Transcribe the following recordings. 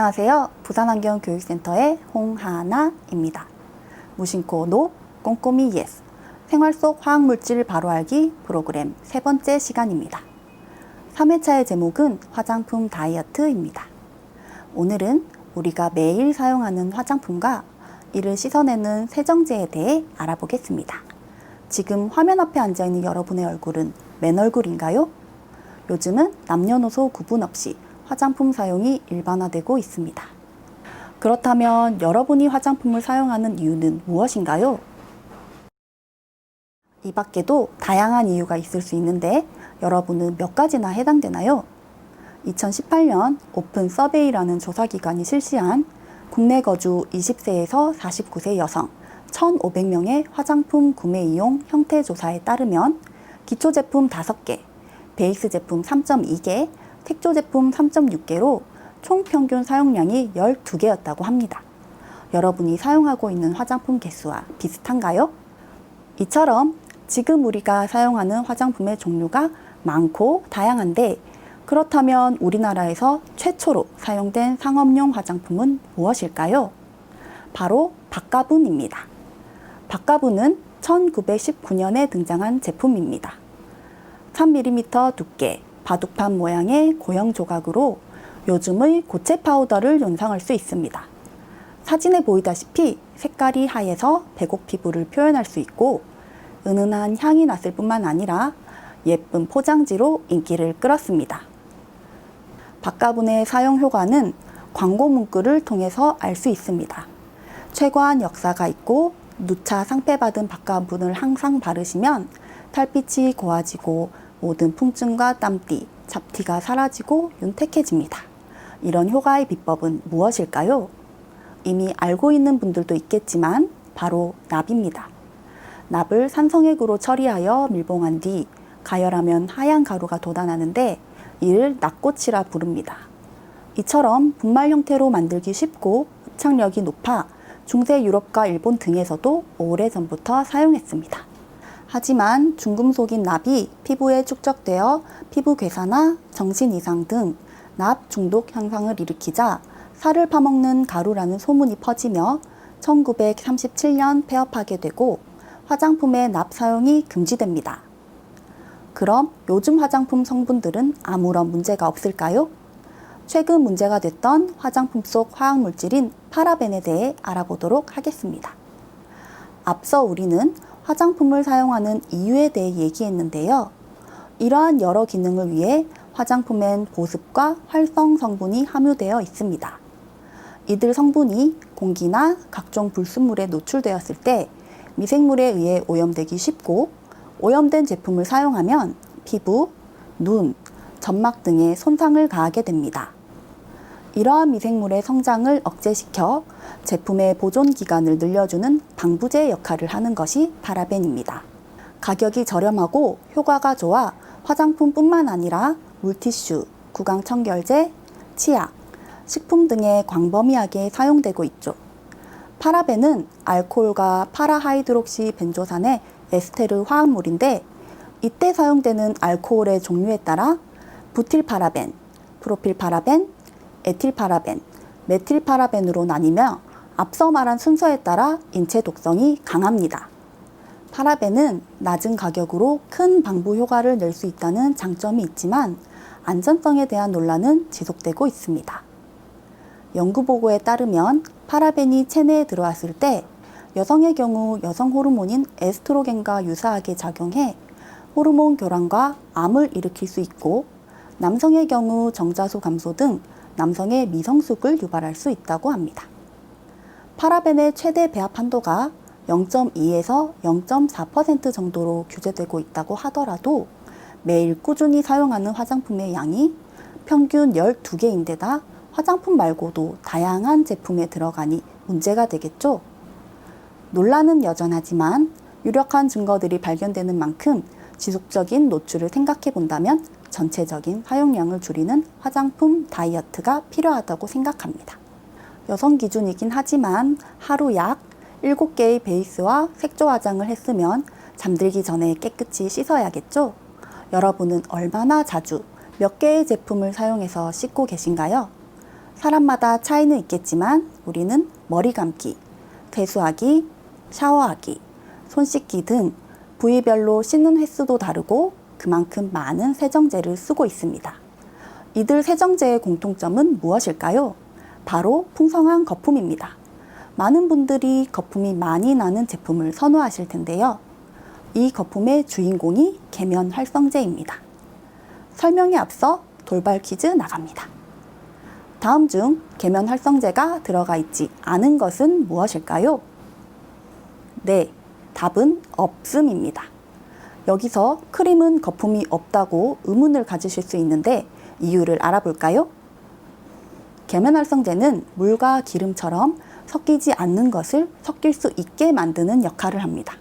안녕하세요. 부산환경교육센터의 홍하나입니다. 무심코 노, 꼼꼼히 예스. 생활 속 화학물질 바로 알기 프로그램 세 번째 시간입니다. 3회차의 제목은 화장품 다이어트입니다. 오늘은 우리가 매일 사용하는 화장품과 이를 씻어내는 세정제에 대해 알아보겠습니다. 지금 화면 앞에 앉아있는 여러분의 얼굴은 맨 얼굴인가요? 요즘은 남녀노소 구분 없이 화장품 사용이 일반화되고 있습니다. 그렇다면 여러분이 화장품을 사용하는 이유는 무엇인가요? 이 밖에도 다양한 이유가 있을 수 있는데 여러분은 몇 가지나 해당되나요? 2018년 오픈 서베이라는 조사기관이 실시한 국내 거주 20세에서 49세 여성 1,500명의 화장품 구매 이용 형태 조사에 따르면 기초 제품 5개, 베이스 제품 3.2개, 색조 제품 3.6개로 총 평균 사용량이 12개였다고 합니다. 여러분이 사용하고 있는 화장품 개수와 비슷한가요? 이처럼 지금 우리가 사용하는 화장품의 종류가 많고 다양한데 그렇다면 우리나라에서 최초로 사용된 상업용 화장품은 무엇일까요? 바로 박가분입니다. 박가분은 1919년에 등장한 제품입니다. 3mm 두께, 바둑판 모양의 고형 조각으로 요즘의 고체 파우더를 연상할 수 있습니다. 사진에 보이다시피 색깔이 하얘서 백옥 피부를 표현할 수 있고 은은한 향이 났을 뿐만 아니라 예쁜 포장지로 인기를 끌었습니다. 박가분의 사용 효과는 광고 문구를 통해서 알 수 있습니다. 최고한 역사가 있고 누차 상패받은 박가분을 항상 바르시면 탈빛이 고와지고 모든 풍증과 땀띠, 잡티가 사라지고 윤택해집니다. 이런 효과의 비법은 무엇일까요? 이미 알고 있는 분들도 있겠지만 바로 납입니다. 납을 산성액으로 처리하여 밀봉한 뒤 가열하면 하얀 가루가 돋아나는데 이를 납꽃이라 부릅니다. 이처럼 분말 형태로 만들기 쉽고 흡착력이 높아 중세 유럽과 일본 등에서도 오래전부터 사용했습니다. 하지만 중금속인 납이 피부에 축적되어 피부 괴사나 정신 이상 등 납 중독 현상을 일으키자 살을 파먹는 가루라는 소문이 퍼지며 1937년 폐업하게 되고 화장품의 납 사용이 금지됩니다. 그럼 요즘 화장품 성분들은 아무런 문제가 없을까요? 최근 문제가 됐던 화장품 속 화학물질인 파라벤에 대해 알아보도록 하겠습니다. 앞서 우리는 화장품을 사용하는 이유에 대해 얘기했는데요. 이러한 여러 기능을 위해 화장품엔 보습과 활성 성분이 함유되어 있습니다. 이들 성분이 공기나 각종 불순물에 노출되었을 때 미생물에 의해 오염되기 쉽고 오염된 제품을 사용하면 피부, 눈, 점막 등에 손상을 가하게 됩니다. 이러한 미생물의 성장을 억제시켜 제품의 보존 기간을 늘려주는 방부제 역할을 하는 것이 파라벤입니다. 가격이 저렴하고 효과가 좋아 화장품뿐만 아니라 물티슈, 구강청결제, 치약, 식품 등에 광범위하게 사용되고 있죠. 파라벤은 알코올과 파라하이드록시 벤조산의 에스테르 화합물인데 이때 사용되는 알코올의 종류에 따라 부틸파라벤, 프로필파라벤, 에틸파라벤, 메틸파라벤으로 나뉘며 앞서 말한 순서에 따라 인체 독성이 강합니다. 파라벤은 낮은 가격으로 큰 방부 효과를 낼 수 있다는 장점이 있지만 안전성에 대한 논란은 지속되고 있습니다. 연구 보고에 따르면 파라벤이 체내에 들어왔을 때 여성의 경우 여성 호르몬인 에스트로겐과 유사하게 작용해 호르몬 교란과 암을 일으킬 수 있고 남성의 경우 정자수 감소 등 남성의 미성숙을 유발할 수 있다고 합니다. 파라벤의 최대 배합 한도가 0.2에서 0.4% 정도로 규제되고 있다고 하더라도 매일 꾸준히 사용하는 화장품의 양이 평균 12개인데다 화장품 말고도 다양한 제품에 들어가니 문제가 되겠죠? 논란은 여전하지만 유력한 증거들이 발견되는 만큼 지속적인 노출을 생각해 본다면 전체적인 사용량을 줄이는 화장품 다이어트가 필요하다고 생각합니다. 여성 기준이긴 하지만 하루 약 7개의 베이스와 색조 화장을 했으면 잠들기 전에 깨끗이 씻어야겠죠? 여러분은 얼마나 자주 몇 개의 제품을 사용해서 씻고 계신가요? 사람마다 차이는 있겠지만 우리는 머리 감기, 세수하기, 샤워하기, 손 씻기 등 부위별로 씻는 횟수도 다르고 그만큼 많은 세정제를 쓰고 있습니다. 이들 세정제의 공통점은 무엇일까요? 바로 풍성한 거품입니다. 많은 분들이 거품이 많이 나는 제품을 선호하실 텐데요. 이 거품의 주인공이 계면 활성제입니다. 설명에 앞서 돌발 퀴즈 나갑니다. 다음 중 계면 활성제가 들어가 있지 않은 것은 무엇일까요? 네, 답은 없음입니다. 여기서 크림은 거품이 없다고 의문을 가지실 수 있는데 이유를 알아볼까요? 계면 활성제는 물과 기름처럼 섞이지 않는 것을 섞일 수 있게 만드는 역할을 합니다.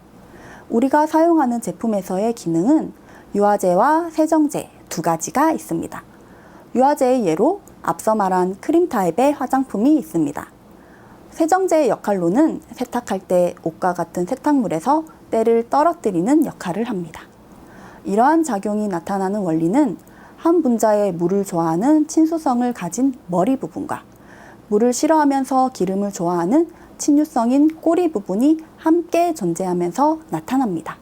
우리가 사용하는 제품에서의 기능은 유화제와 세정제 두 가지가 있습니다. 유화제의 예로 앞서 말한 크림 타입의 화장품이 있습니다. 세정제의 역할로는 세탁할 때 옷과 같은 세탁물에서 때를 떨어뜨리는 역할을 합니다. 이러한 작용이 나타나는 원리는 한 분자의 물을 좋아하는 친수성을 가진 머리 부분과 물을 싫어하면서 기름을 좋아하는 친유성인 꼬리 부분이 함께 존재하면서 나타납니다.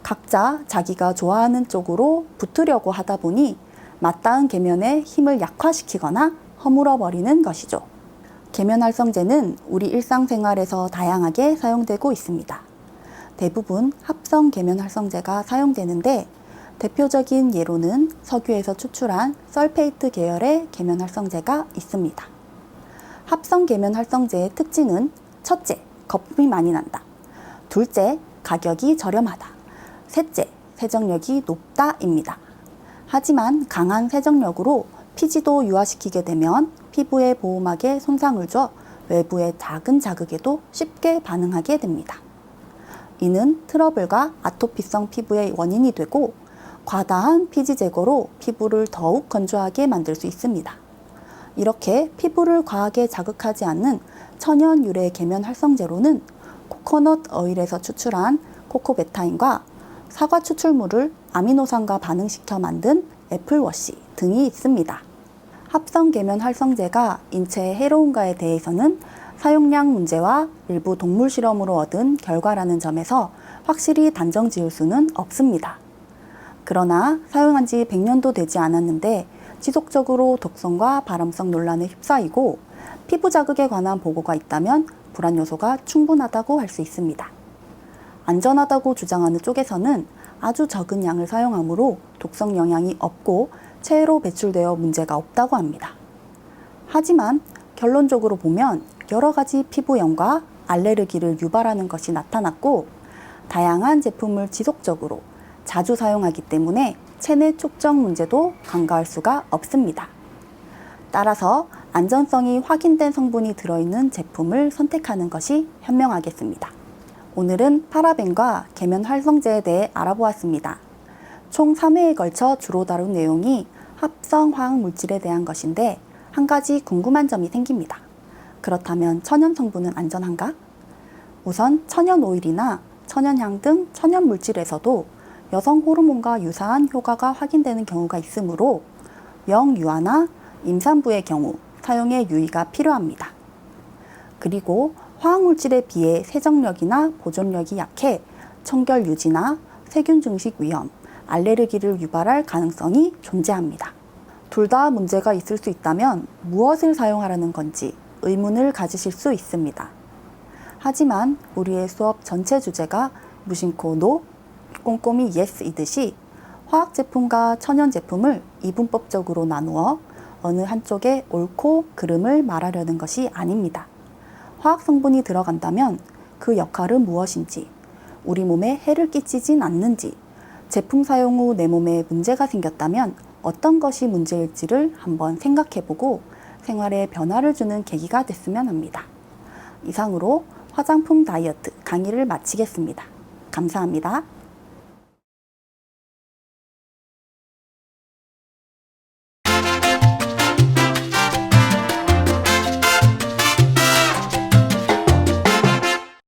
각자 자기가 좋아하는 쪽으로 붙으려고 하다 보니 맞닿은 계면의 힘을 약화시키거나 허물어버리는 것이죠. 계면 활성제는 우리 일상생활에서 다양하게 사용되고 있습니다. 대부분 합성 계면 활성제가 사용되는데 대표적인 예로는 석유에서 추출한 설페이트 계열의 계면 활성제가 있습니다. 합성 계면 활성제의 특징은 첫째, 거품이 많이 난다. 둘째, 가격이 저렴하다. 셋째, 세정력이 높다입니다. 하지만 강한 세정력으로 피지도 유화시키게 되면 피부의 보호막에 손상을 줘 외부의 작은 자극에도 쉽게 반응하게 됩니다. 이는 트러블과 아토피성 피부의 원인이 되고 과다한 피지 제거로 피부를 더욱 건조하게 만들 수 있습니다. 이렇게 피부를 과하게 자극하지 않는 천연 유래 계면 활성제로는 코코넛 오일에서 추출한 코코베타인과 사과 추출물을 아미노산과 반응시켜 만든 애플워시 등이 있습니다. 합성 계면 활성제가 인체에 해로운가에 대해서는 사용량 문제와 일부 동물 실험으로 얻은 결과라는 점에서 확실히 단정 지을 수는 없습니다. 그러나 사용한 지 100년도 되지 않았는데 지속적으로 독성과 발암성 논란에 휩싸이고 피부 자극에 관한 보고가 있다면 불안 요소가 충분하다고 할 수 있습니다. 안전하다고 주장하는 쪽에서는 아주 적은 양을 사용하므로 독성 영향이 없고 체외로 배출되어 문제가 없다고 합니다. 하지만 결론적으로 보면 여러 가지 피부염과 알레르기를 유발하는 것이 나타났고 다양한 제품을 지속적으로 자주 사용하기 때문에 체내 촉정 문제도 간과할 수가 없습니다. 따라서 안전성이 확인된 성분이 들어있는 제품을 선택하는 것이 현명하겠습니다. 오늘은 파라벤과 계면 활성제에 대해 알아보았습니다. 총 3회에 걸쳐 주로 다룬 내용이 합성 화학 물질에 대한 것인데 한 가지 궁금한 점이 생깁니다. 그렇다면 천연 성분은 안전한가? 우선 천연 오일이나 천연향 등 천연 물질에서도 여성 호르몬과 유사한 효과가 확인되는 경우가 있으므로 영유아나 임산부의 경우 사용에 유의가 필요합니다. 그리고 화학물질에 비해 세정력이나 보존력이 약해 청결 유지나 세균 증식 위험, 알레르기를 유발할 가능성이 존재합니다. 둘 다 문제가 있을 수 있다면 무엇을 사용하라는 건지 의문을 가지실 수 있습니다. 하지만 우리의 수업 전체 주제가 무심코 NO, 꼼꼼히 YES이듯이 화학 제품과 천연 제품을 이분법적으로 나누어 어느 한쪽에 옳고 그름을 말하려는 것이 아닙니다. 화학 성분이 들어간다면 그 역할은 무엇인지, 우리 몸에 해를 끼치진 않는지, 제품 사용 후 내 몸에 문제가 생겼다면 어떤 것이 문제일지를 한번 생각해보고 생활에 변화를 주는 계기가 됐으면 합니다. 이상으로 화장품 다이어트 강의를 마치겠습니다. 감사합니다.